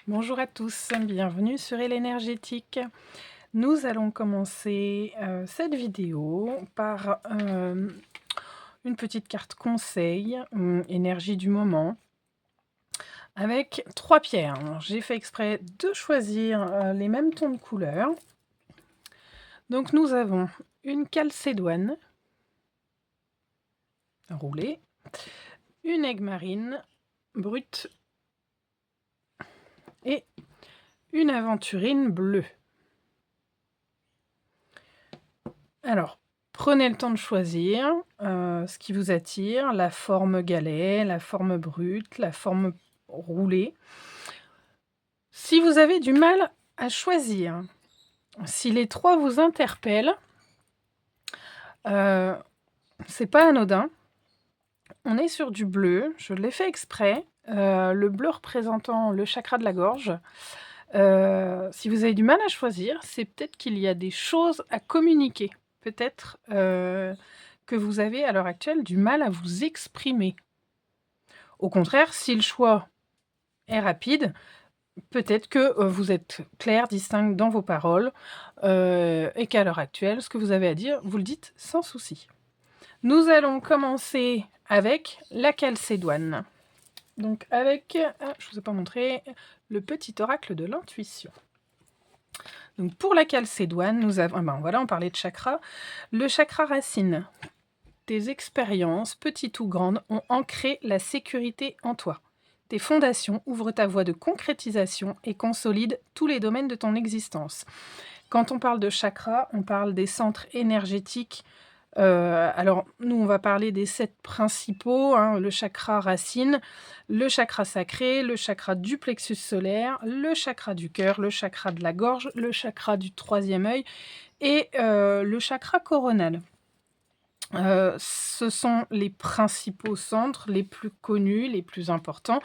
Bonjour à tous, bienvenue sur Elle Énergétique. Nous allons commencer cette vidéo par une petite carte conseil, énergie du moment, avec 3 pierres. Alors, j'ai fait exprès de choisir les mêmes tons de couleur. Donc nous avons une calcédoine roulée, une aigue marine brute et une aventurine bleue. Alors, prenez le temps de choisir ce qui vous attire, la forme galet, la forme brute, la forme roulée. Si vous avez du mal à choisir, si les 3 vous interpellent, c'est pas anodin. On est sur du bleu, je l'ai fait exprès, le bleu représentant le chakra de la gorge. Si vous avez du mal à choisir, c'est peut-être qu'il y a des choses à communiquer. Peut-être, que vous avez à l'heure actuelle du mal à vous exprimer. Au contraire, si le choix est rapide, peut-être que, vous êtes clair, distinct dans vos paroles, et qu'à l'heure actuelle, ce que vous avez à dire, vous le dites sans souci. Nous allons commencer avec la calcédoine. Donc avec, je vous ai pas montré, le petit oracle de l'intuition. Donc pour la calcédoine, nous avons voilà, on parlait de chakra. Le chakra racine. Tes expériences, petites ou grandes, ont ancré la sécurité en toi. Tes fondations ouvrent ta voie de concrétisation et consolident tous les domaines de ton existence. Quand on parle de chakra, on parle des centres énergétiques. Alors, nous, on va parler des 7 principaux, hein, le chakra racine, le chakra sacré, le chakra du plexus solaire, le chakra du cœur, le chakra de la gorge, le chakra du 3e œil et le chakra coronal. Ce sont les principaux centres, les plus connus, les plus importants,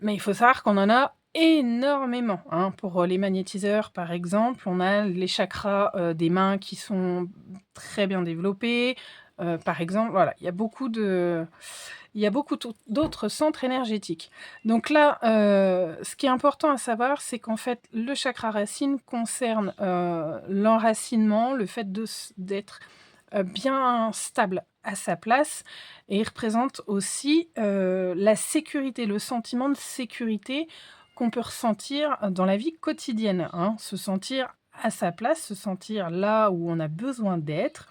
mais il faut savoir qu'on en a énormément, hein. Pour, les magnétiseurs, par exemple, on a les chakras, des mains qui sont très bien développés, par exemple, voilà, il y a beaucoup d'autres centres énergétiques. Donc là, ce qui est important à savoir, c'est qu'en fait, le chakra racine concerne, l'enracinement, le fait d'être bien stable à sa place, et il représente aussi, la sécurité, le sentiment de sécurité qu'on peut ressentir dans la vie quotidienne, hein. Se sentir à sa place, se sentir là où on a besoin d'être,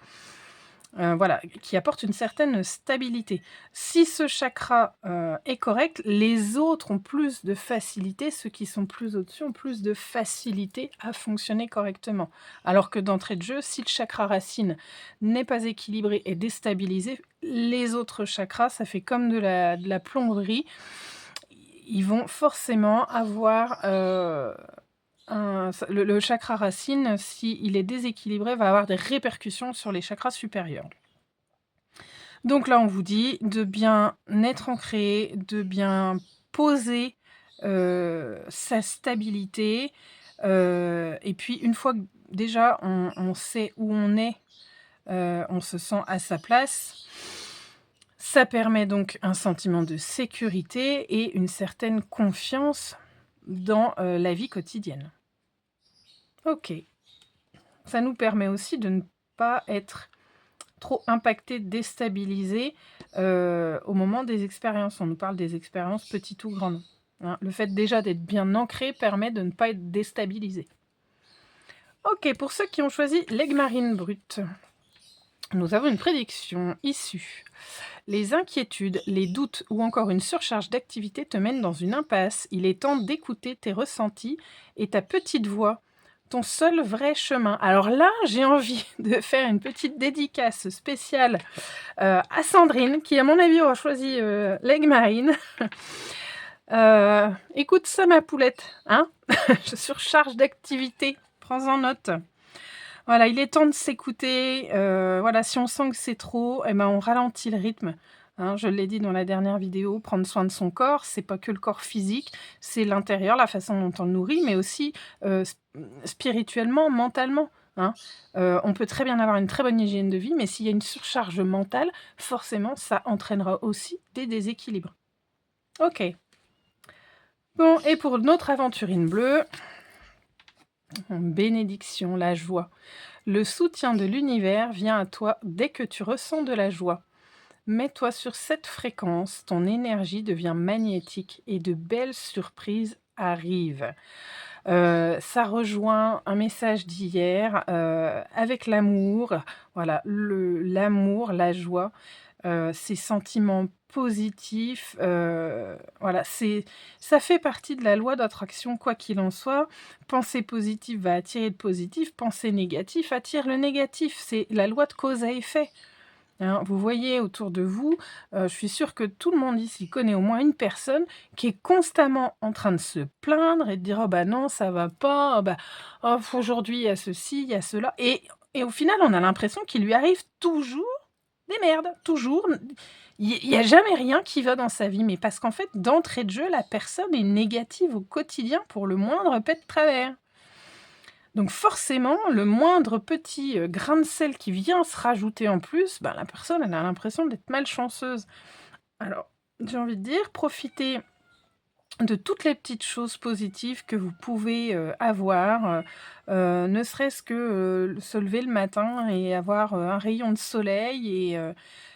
voilà, qui apporte une certaine stabilité. Si ce chakra, est correct, les autres ont plus de facilité, ceux qui sont plus au-dessus ont plus de facilité à fonctionner correctement. Alors que d'entrée de jeu, si le chakra racine n'est pas équilibré et déstabilisé, les autres chakras, ça fait comme de la plomberie, ils vont forcément avoir, le chakra racine, s'il est déséquilibré, va avoir des répercussions sur les chakras supérieurs. Donc là, on vous dit de bien être ancré, de bien poser, sa stabilité, et puis une fois que déjà on sait où on est, on se sent à sa place. Ça permet donc un sentiment de sécurité et une certaine confiance dans, la vie quotidienne. OK. Ça nous permet aussi de ne pas être trop impacté, déstabilisé, au moment des expériences. On nous parle des expériences petites ou grandes, hein. Le fait déjà d'être bien ancré permet de ne pas être déstabilisé. OK, pour ceux qui ont choisi l'aigue marine brute, nous avons une prédiction issue. Les inquiétudes, les doutes ou encore une surcharge d'activité te mènent dans une impasse. Il est temps d'écouter tes ressentis et ta petite voix, ton seul vrai chemin. Alors là, j'ai envie de faire une petite dédicace spéciale à Sandrine, qui à mon avis aura choisi l'aigue marine. Écoute ça ma poulette, hein. Je surcharge d'activité, prends-en note. Voilà, il est temps de s'écouter, voilà, si on sent que c'est trop, eh ben, on ralentit le rythme, hein. Je l'ai dit dans la dernière vidéo, prendre soin de son corps, c'est pas que le corps physique, c'est l'intérieur, la façon dont on le nourrit, mais aussi, spirituellement, mentalement, hein. On peut très bien avoir une très bonne hygiène de vie, mais s'il y a une surcharge mentale, forcément ça entraînera aussi des déséquilibres. OK. Bon, et pour notre aventurine bleue, bénédiction, la joie. Le soutien de l'univers vient à toi dès que tu ressens de la joie. Mets-toi sur cette fréquence, ton énergie devient magnétique et de belles surprises arrivent. Ça rejoint un message d'hier, avec l'amour, voilà, l'amour, la joie, ces sentiments positifs, voilà, ça fait partie de la loi d'attraction quoi qu'il en soit. Pensée positive va attirer le positif, pensée négative attire le négatif. C'est la loi de cause à effet. Hein, vous voyez autour de vous, je suis sûre que tout le monde ici connaît au moins une personne qui est constamment en train de se plaindre et de dire: «Oh bah non, ça va pas, oh bah, oh aujourd'hui il y a ceci, il y a cela» et au final, on a l'impression qu'il lui arrive toujours des merdes, toujours. Il y a jamais rien qui va dans sa vie, mais parce qu'en fait, d'entrée de jeu, la personne est négative au quotidien pour le moindre pet de travers. Donc forcément, le moindre petit, grain de sel qui vient se rajouter en plus, ben, la personne, elle a l'impression d'être malchanceuse. Alors, j'ai envie de dire, profitez de toutes les petites choses positives que vous pouvez, avoir, ne serait-ce que, se lever le matin et avoir, un rayon de soleil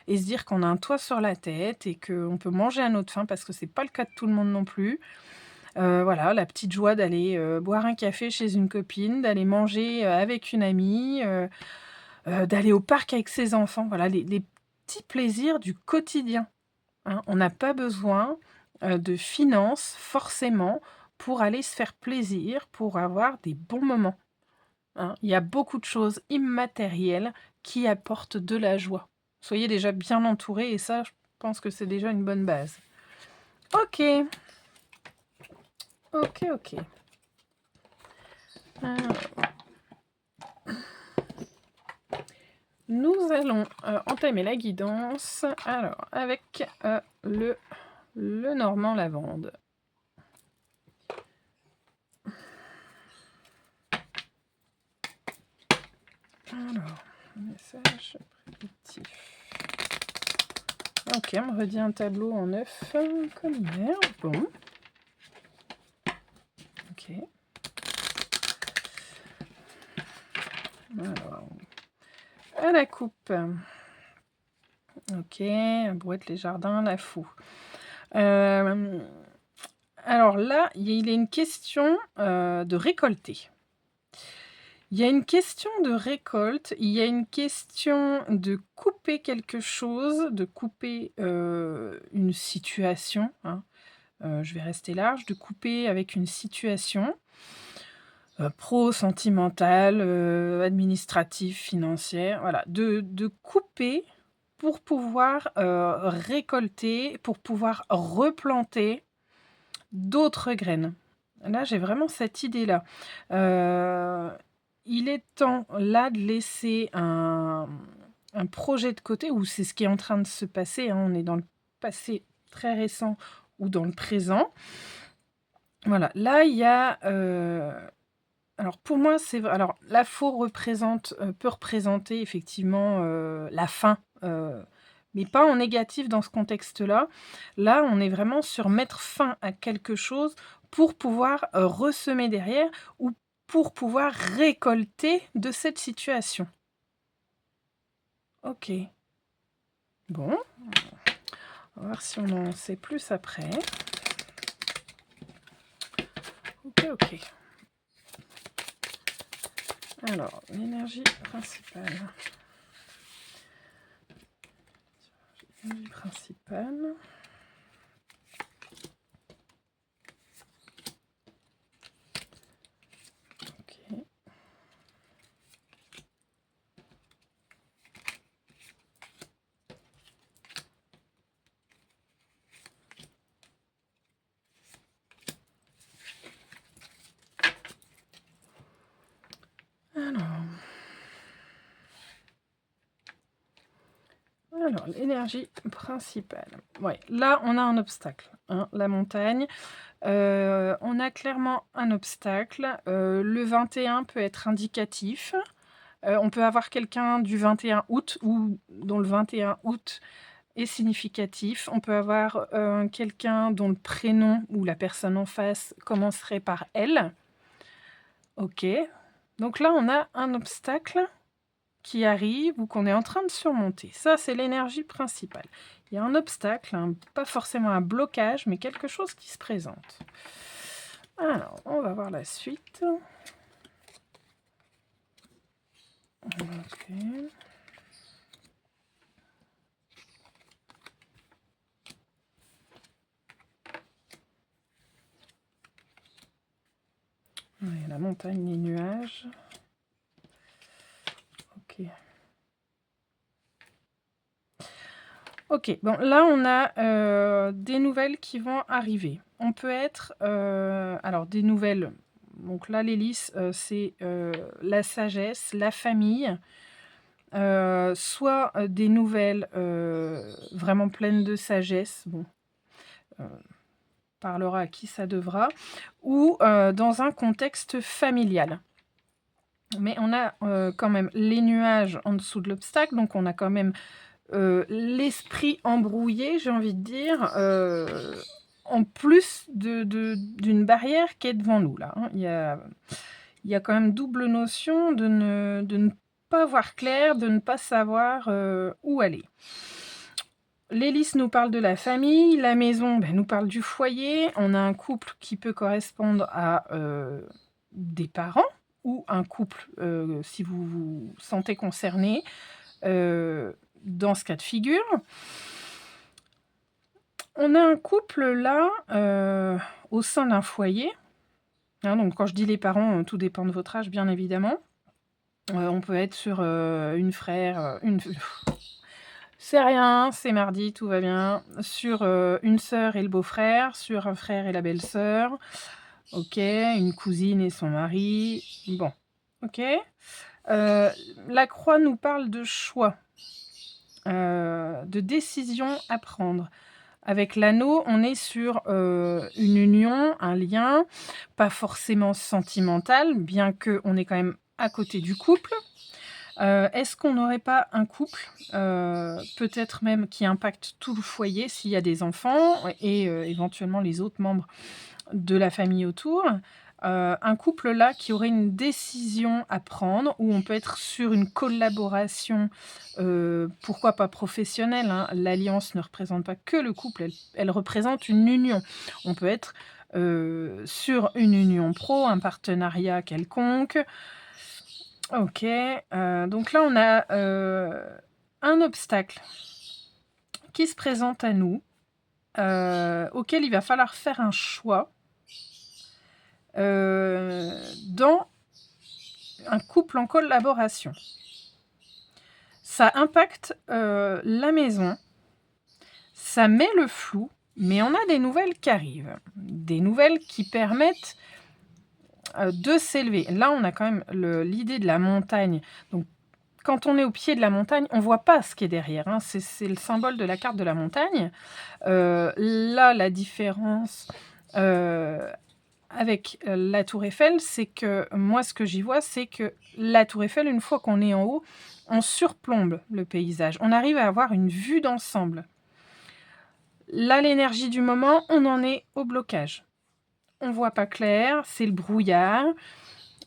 et se dire qu'on a un toit sur la tête et qu'on peut manger à notre faim parce que c'est pas le cas de tout le monde non plus. Voilà, la petite joie d'aller, boire un café chez une copine, d'aller manger, avec une amie, d'aller au parc avec ses enfants. Voilà, les petits plaisirs du quotidien, hein. On n'a pas besoin, de finances forcément pour aller se faire plaisir, pour avoir des bons moments, hein. Il y a beaucoup de choses immatérielles qui apportent de la joie. Soyez déjà bien entourés et ça, je pense que c'est déjà une bonne base. OK, OK, OK. Alors nous allons, entamer la guidance, alors avec, le normand lavande. Alors, message prédictif. OK, on me redit un tableau en 9 comme hier. Bon. OK. Alors, à la coupe. OK, la brouette, les jardins, la foue. Alors là, il est une question, de récolter. Il y a une question de récolte, il y a une question de couper quelque chose, de couper, une situation, hein, je vais rester large, de couper avec une situation, pro, sentimentale, administrative, financière, voilà, de couper pour pouvoir, récolter, pour pouvoir replanter d'autres graines. Là, j'ai vraiment cette idée-là. Heu, il est temps, là, de laisser un projet de côté ou c'est ce qui est en train de se passer, hein, on est dans le passé très récent ou dans le présent. Voilà, là, il y a, alors pour moi, c'est vrai alors la faux représente, peut représenter effectivement, la fin, mais pas en négatif dans ce contexte-là. Là, on est vraiment sur mettre fin à quelque chose pour pouvoir, ressemer derrière ou pour pouvoir récolter de cette situation. OK. Bon, on va voir si on en sait plus après. OK, OK. Alors, l'énergie principale. L'énergie principale. OK. Alors, l'énergie principale. Ouais, là, on a un obstacle, hein, la montagne. On a clairement un obstacle. Le 21 peut être indicatif. On peut avoir quelqu'un du 21 août ou dont le 21 août, est significatif. On peut avoir quelqu'un dont le prénom ou la personne en face commencerait par L. Ok. Donc là, on a un obstacle qui arrive ou qu'on est en train de surmonter. Ça, c'est l'énergie principale. Il y a un obstacle, pas forcément un blocage, mais quelque chose qui se présente. Alors, on va voir la suite. Ok. Ouais, la montagne, les nuages. Ok. Ok, bon, là, on a des nouvelles qui vont arriver. On peut être... alors, des nouvelles... Donc là, l'hélice, c'est la sagesse, la famille. Soit des nouvelles vraiment pleines de sagesse. Bon, parlera à qui ça devra. Ou dans un contexte familial. Mais on a quand même les nuages en dessous de l'obstacle. Donc, on a quand même... l'esprit embrouillé, j'ai envie de dire, en plus d'une barrière qui est devant nous, là. Hein. Il y a quand même double notion de ne pas voir clair, de ne pas savoir où aller. L'hélice nous parle de la famille, la maison nous parle du foyer, on a un couple qui peut correspondre à des parents, ou un couple, si vous vous sentez concerné, dans ce cas de figure. On a un couple là, au sein d'un foyer. Hein, donc quand je dis les parents, tout dépend de votre âge, bien évidemment. On peut être sur une frère, c'est rien, c'est mardi, tout va bien. Sur une sœur et le beau-frère, sur un frère et la belle-sœur. Ok, une cousine et son mari. Bon, ok. La croix nous parle de choix, de décision à prendre. Avec l'anneau, on est sur une union, un lien, pas forcément sentimental, bien qu'on est quand même à côté du couple. Est-ce qu'on n'aurait pas un couple, peut-être même qui impacte tout le foyer s'il y a des enfants et éventuellement les autres membres de la famille autour? Un couple là qui aurait une décision à prendre, où on peut être sur une collaboration, pourquoi pas professionnelle, hein. L'alliance ne représente pas que le couple, elle représente une union. On peut être sur une union pro, un partenariat quelconque. Ok, donc là on a un obstacle qui se présente à nous, auquel il va falloir faire un choix. Dans un couple en collaboration. Ça impacte la maison, ça met le flou, mais on a des nouvelles qui arrivent. Des nouvelles qui permettent de s'élever. Là, on a quand même l'idée de la montagne. Donc, quand on est au pied de la montagne, on ne voit pas ce qui est derrière. Hein. C'est le symbole de la carte de la montagne. Là, la différence... avec la tour Eiffel, c'est que moi, ce que j'y vois, c'est que la tour Eiffel, une fois qu'on est en haut, on surplombe le paysage. On arrive à avoir une vue d'ensemble. Là, l'énergie du moment, on en est au blocage. On ne voit pas clair, c'est le brouillard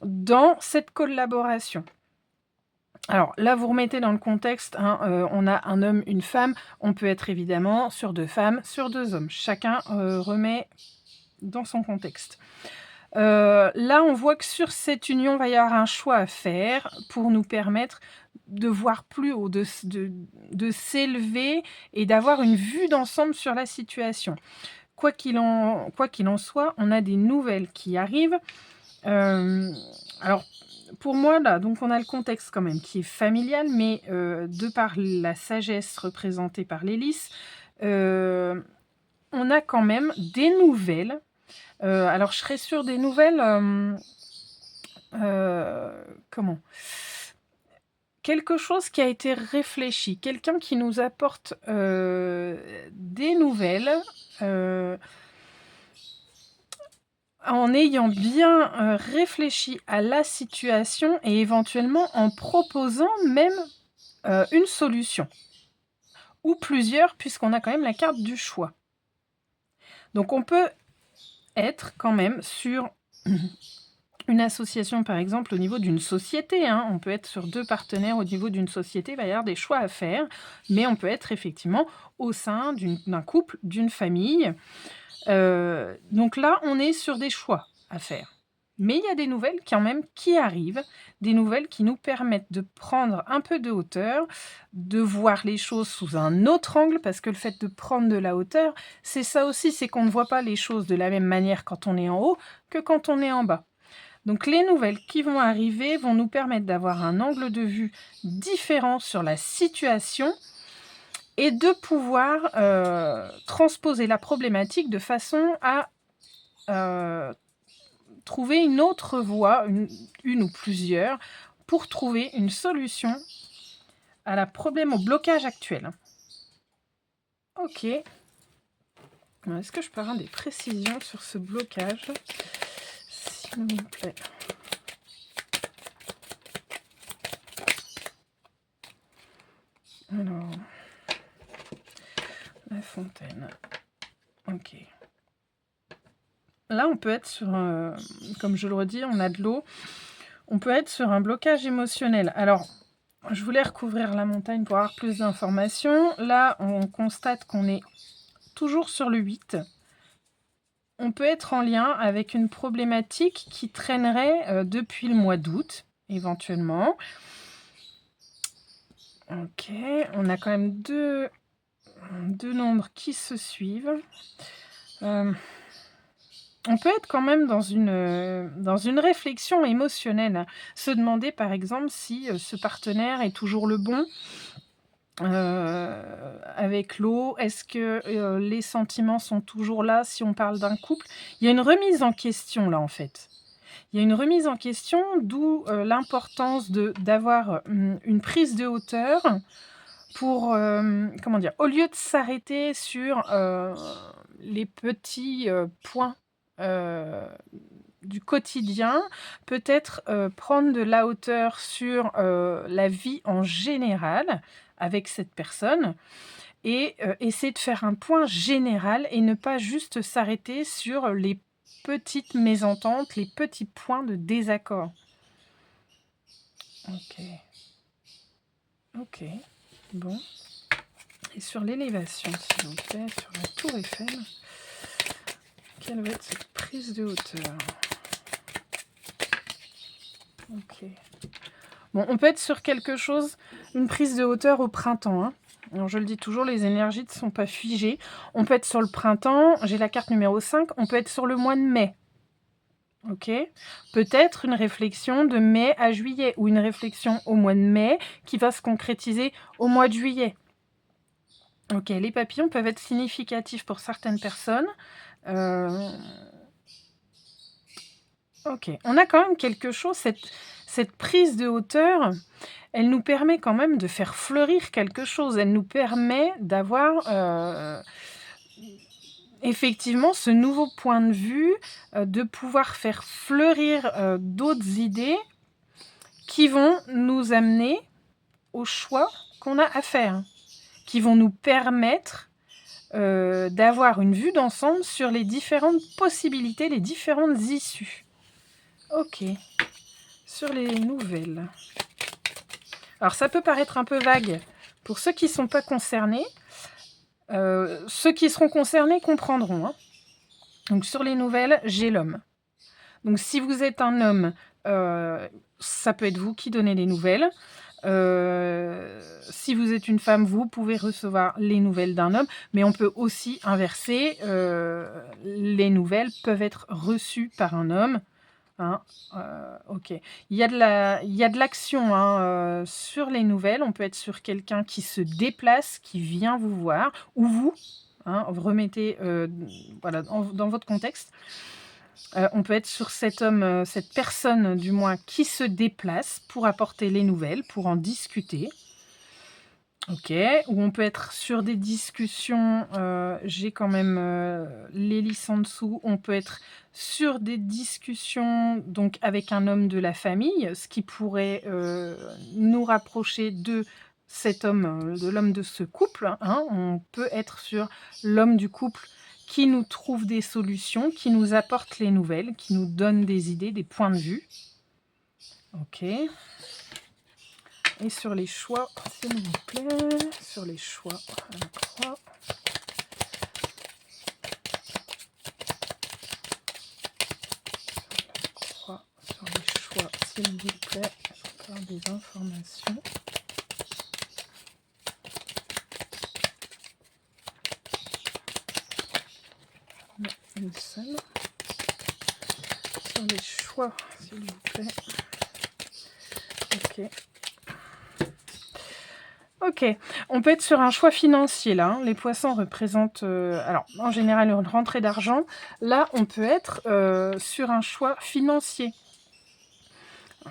dans cette collaboration. Alors là, vous remettez dans le contexte, hein, on a un homme, une femme, on peut être évidemment sur 2 femmes, sur 2 hommes. Chacun remet dans son contexte. Là, on voit que sur cette union, il va y avoir un choix à faire pour nous permettre de voir plus haut, de s'élever et d'avoir une vue d'ensemble sur la situation. Quoi qu'il en soit, on a des nouvelles qui arrivent. Alors, pour moi, là, donc on a le contexte quand même qui est familial, mais de par la sagesse représentée par l'hélice, on a quand même des nouvelles. Alors, je serais sur des nouvelles... comment? Quelque chose qui a été réfléchi, quelqu'un qui nous apporte des nouvelles en ayant bien réfléchi à la situation et éventuellement en proposant même une solution. ou plusieurs, puisqu'on a quand même la carte du choix. Donc on peut être quand même sur une association, par exemple, au niveau d'une société, hein. On peut être sur 2 partenaires au niveau d'une société, il va y avoir des choix à faire, mais on peut être effectivement au sein d'un couple, d'une famille. Donc là, on est sur des choix à faire. Mais il y a des nouvelles quand même qui arrivent, des nouvelles qui nous permettent de prendre un peu de hauteur, de voir les choses sous un autre angle, parce que le fait de prendre de la hauteur, c'est ça aussi, c'est qu'on ne voit pas les choses de la même manière quand on est en haut que quand on est en bas. Donc les nouvelles qui vont arriver vont nous permettre d'avoir un angle de vue différent sur la situation et de pouvoir transposer la problématique de façon à trouver une autre voie, une ou plusieurs, pour trouver une solution au blocage actuel. Ok. Est-ce que je peux avoir des précisions sur ce blocage, s'il vous plaît? Alors, la fontaine. Ok. Là, on peut être sur, comme je le redis, on a de l'eau. On peut être sur un blocage émotionnel. Alors, je voulais recouvrir la montagne pour avoir plus d'informations. Là, on constate qu'on est toujours sur le 8. On peut être en lien avec une problématique qui traînerait depuis le mois d'août, éventuellement. Ok, on a quand même deux nombres qui se suivent. On peut être quand même dans une réflexion émotionnelle. Se demander par exemple si ce partenaire est toujours le bon avec l'eau. Est-ce que les sentiments sont toujours là si on parle d'un couple? Il y a une remise en question là en fait. Il y a une remise en question, d'où l'importance d'avoir une prise de hauteur pour, comment dire, au lieu de s'arrêter sur les petits points du quotidien, peut-être prendre de la hauteur sur la vie en général avec cette personne et essayer de faire un point général et ne pas juste s'arrêter sur les petites mésententes, les petits points de désaccord. Ok. Ok. Bon. Et sur l'élévation, s'il vous plaît, sur la tour Eiffel, quelle va être cette prise de hauteur? Ok. Bon, on peut être sur quelque chose, une prise de hauteur au printemps, hein. Alors je le dis toujours, les énergies ne sont pas figées. On peut être sur le printemps, j'ai la carte numéro 5, on peut être sur le mois de mai. Ok. Peut-être une réflexion de mai à juillet ou une réflexion au mois de mai qui va se concrétiser au mois de juillet. Ok, les papillons peuvent être significatifs pour certaines personnes. Ok, on a quand même quelque chose, cette prise de hauteur, elle nous permet quand même de faire fleurir quelque chose. Elle nous permet d'avoir effectivement ce nouveau point de vue, de pouvoir faire fleurir d'autres idées qui vont nous amener au choix qu'on a à faire, qui vont nous permettre d'avoir une vue d'ensemble sur les différentes possibilités, les différentes issues. Ok, sur les nouvelles. Alors ça peut paraître un peu vague pour ceux qui ne sont pas concernés. Ceux qui seront concernés comprendront, hein. Donc sur les nouvelles, j'ai l'homme. Donc si vous êtes un homme, ça peut être vous qui donnez les nouvelles. Si vous êtes une femme, vous pouvez recevoir les nouvelles d'un homme, mais on peut aussi inverser. Les nouvelles peuvent être reçues par un homme. Hein, ok. Il y a de l'action hein, sur les nouvelles. On peut être sur quelqu'un qui se déplace, qui vient vous voir, ou vous. Hein, vous remettez voilà, dans votre contexte. On peut être sur cet homme, cette personne du moins, qui se déplace pour apporter les nouvelles, pour en discuter. Ok, ou on peut être sur des discussions, j'ai quand même l'hélice en dessous, on peut être sur des discussions donc avec un homme de la famille, ce qui pourrait nous rapprocher de de l'homme de ce couple, hein. On peut être sur l'homme du couple qui nous trouve des solutions, qui nous apporte les nouvelles, qui nous donne des idées, des points de vue. OK. Et sur les choix, s'il vous plaît, sur les choix, la croix. Sur les choix, s'il vous plaît, encore des informations. Non, une seule. Sur les choix, s'il vous plaît. Ok. Ok, on peut être sur un choix financier là, hein. Les poissons représentent, alors en général une rentrée d'argent. Là, on peut être sur un choix financier.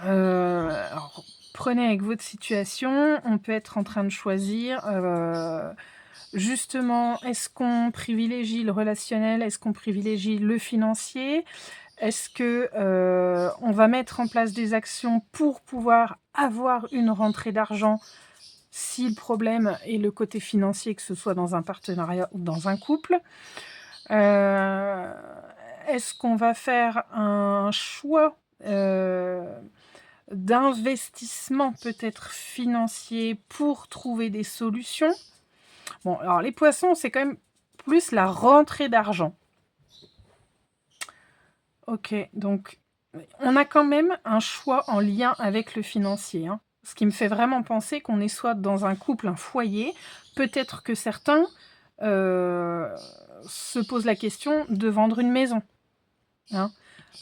Alors, prenez avec votre situation, on peut être en train de choisir justement, est-ce qu'on privilégie le relationnel, est-ce qu'on privilégie le financier, est-ce que on va mettre en place des actions pour pouvoir avoir une rentrée d'argent si le problème est le côté financier, que ce soit dans un partenariat ou dans un couple. Est-ce qu'on va faire un choix d'investissement peut-être financier pour trouver des solutions? Bon, alors les poissons, c'est quand même plus la rentrée d'argent. Ok, donc on a quand même un choix en lien avec le financier, hein. Ce qui me fait vraiment penser qu'on est soit dans un couple, un foyer, peut-être que certains se posent la question de vendre une maison, hein.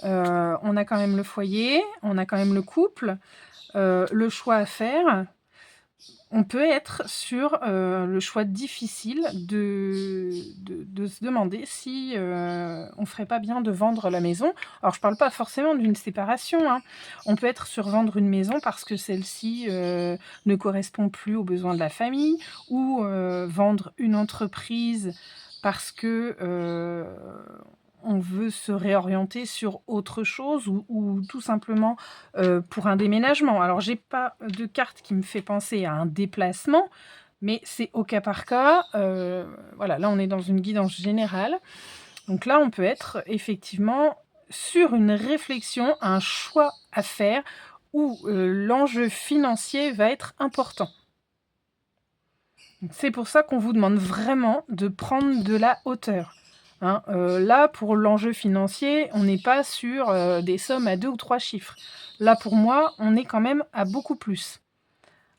On a quand même le foyer, on a quand même le couple, le choix à faire. On peut être sur le choix difficile de se demander si on ferait pas bien de vendre la maison. Alors, je parle pas forcément d'une séparation, hein. On peut être sur vendre une maison parce que celle-ci ne correspond plus aux besoins de la famille, ou vendre une entreprise parce que on veut se réorienter sur autre chose, ou tout simplement pour un déménagement. Alors, j'ai pas de carte qui me fait penser à un déplacement, mais c'est au cas par cas. Voilà, là, on est dans une guidance générale. Donc là, on peut être effectivement sur une réflexion, un choix à faire où l'enjeu financier va être important. C'est pour ça qu'on vous demande vraiment de prendre de la hauteur, hein. Là, pour l'enjeu financier, on n'est pas sur des sommes à 2 ou 3 chiffres. Là, pour moi, on est quand même à beaucoup plus,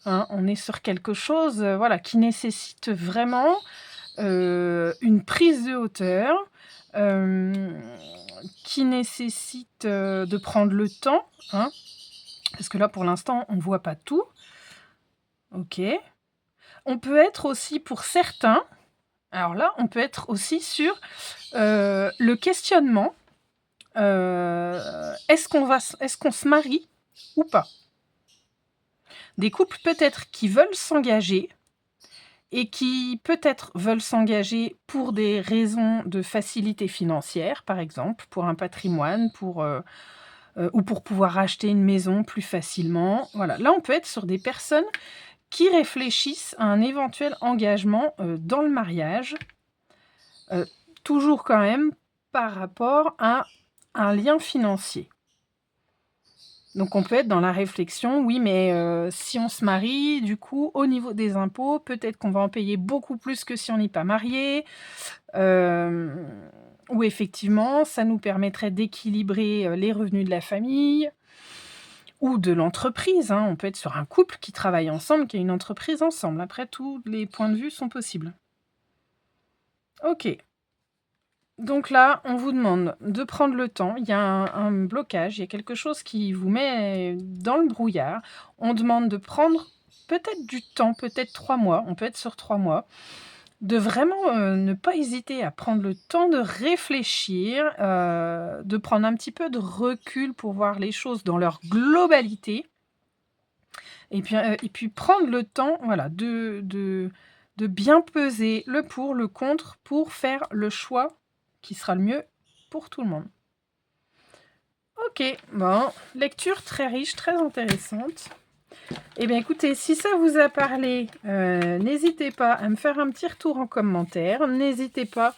hein. On est sur quelque chose voilà, qui nécessite vraiment une prise de hauteur, qui nécessite de prendre le temps, hein, parce que là, pour l'instant, on ne voit pas tout. Ok. On peut être aussi pour certains, alors là, on peut être aussi sur le questionnement. Est-ce qu'on se marie ou pas? Des couples peut-être qui veulent s'engager et qui peut-être veulent s'engager pour des raisons de facilité financière, par exemple, pour un patrimoine, ou pour pouvoir acheter une maison plus facilement. Voilà, là, on peut être sur des personnes qui réfléchissent à un éventuel engagement dans le mariage. Toujours quand même par rapport à un lien financier. Donc on peut être dans la réflexion, oui, mais si on se marie, du coup, au niveau des impôts, peut-être qu'on va en payer beaucoup plus que si on n'est pas marié. Ou effectivement, ça nous permettrait d'équilibrer les revenus de la famille ou de l'entreprise, hein. On peut être sur un couple qui travaille ensemble, qui a une entreprise ensemble. Après, tous les points de vue sont possibles. Ok. Donc là, on vous demande de prendre le temps. Il y a un blocage, il y a quelque chose qui vous met dans le brouillard. On demande de prendre peut-être du temps, peut-être 3 mois, on peut être sur 3 mois, de vraiment ne pas hésiter à prendre le temps de réfléchir, de prendre un petit peu de recul pour voir les choses dans leur globalité. Et puis prendre le temps, voilà, de bien peser le pour, le contre, pour faire le choix qui sera le mieux pour tout le monde. Ok, bon, lecture très riche, très intéressante. Eh bien écoutez, si ça vous a parlé, n'hésitez pas à me faire un petit retour en commentaire. N'hésitez pas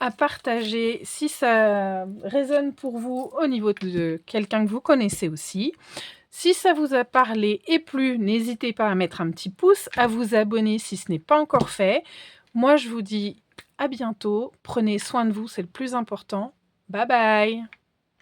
à partager si ça résonne pour vous au niveau de quelqu'un que vous connaissez aussi. Si ça vous a parlé et plu, n'hésitez pas à mettre un petit pouce, à vous abonner si ce n'est pas encore fait. Moi, je vous dis à bientôt. Prenez soin de vous, c'est le plus important. Bye bye.